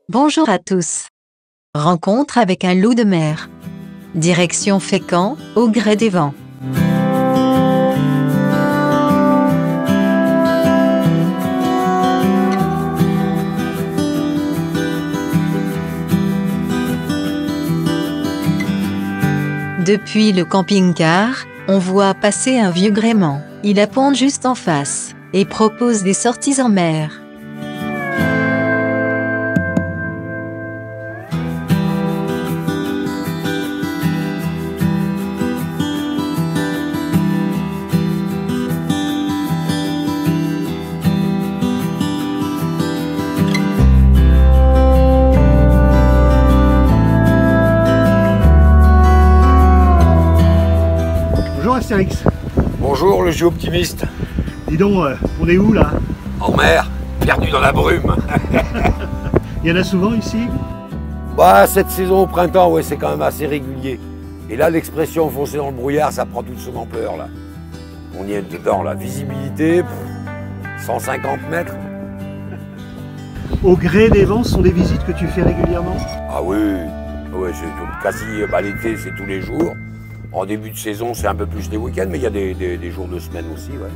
Bonjour à tous. Rencontre avec un loup de mer. Direction Fécamp, au gré des vents. Depuis le camping-car, on voit passer un vieux gréement. Il apponte juste en face et propose des sorties en mer. Bonjour Astérix. Bonjour le jeu optimiste. Dis donc, on est où là? En mer, perdu dans la brume. Il y en a souvent ici? Bah cette saison au printemps, ouais, c'est quand même assez régulier. Et là l'expression foncer dans le brouillard, ça prend toute son ampleur là. On y est dedans, la visibilité, 150 mètres. Au gré des vents, ce sont des visites que tu fais régulièrement? Ah oui, ouais, c'est quasi, l'été c'est tous les jours. En début de saison, c'est un peu plus les week-ends, mais il y a des jours de semaine aussi, ouais.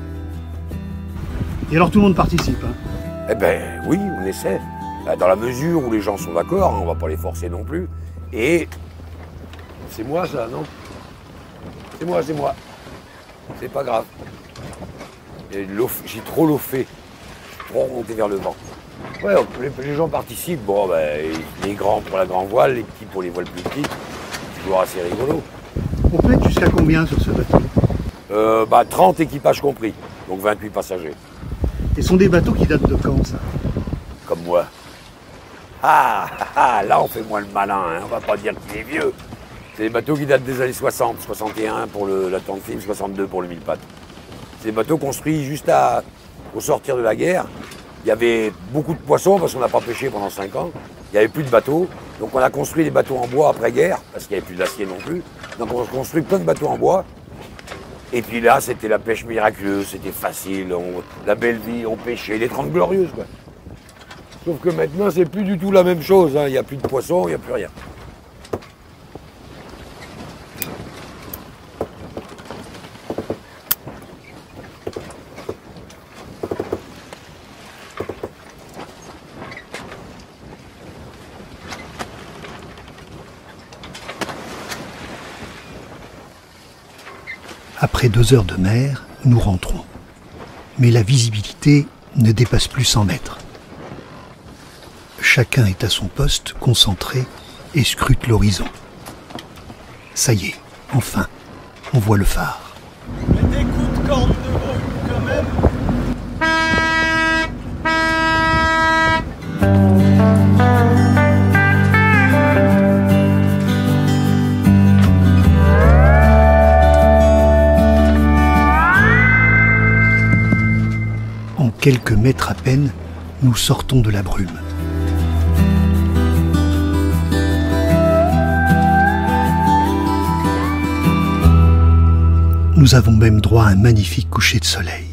Et alors tout le monde participe, hein? Eh ben oui, on essaie. Dans la mesure où les gens sont d'accord, hein, on va pas les forcer non plus. Et c'est moi ça, non? C'est moi. C'est pas grave. J'ai trop loffé. Je suis trop remonté vers le vent. Ouais, les gens participent. Bon, ben, les grands pour la grande voile, les petits pour les voiles plus petites. C'est toujours assez rigolo. On peut être jusqu'à combien sur ce bateau? 30 équipages compris, donc 28 passagers. Et ce sont des bateaux qui datent de quand, ça? Comme moi. Là on fait moins le malin, hein. On va pas dire qu'il est vieux. C'est des bateaux qui datent des années 60, 61 pour la tente fine, 62 pour le mille pattes. C'est des bateaux construits juste au sortir de la guerre. Il y avait beaucoup de poissons parce qu'on n'a pas pêché pendant 5 ans. Il n'y avait plus de bateaux. Donc on a construit des bateaux en bois après-guerre, parce qu'il n'y avait plus d'acier non plus. Donc on a construit plein de bateaux en bois. Et puis là, c'était la pêche miraculeuse, c'était facile, la belle vie, on pêchait, les 30 glorieuses, quoi. Sauf que maintenant, c'est plus du tout la même chose, hein. Il n'y a plus de poissons, il n'y a plus rien. Après 2 heures de mer, nous rentrons. Mais la visibilité ne dépasse plus 100 mètres. Chacun est à son poste, concentré, et scrute l'horizon. Ça y est, enfin, on voit le phare. Des coups de corne de brume quand même. En quelques mètres à peine, nous sortons de la brume. Nous avons même droit à un magnifique coucher de soleil.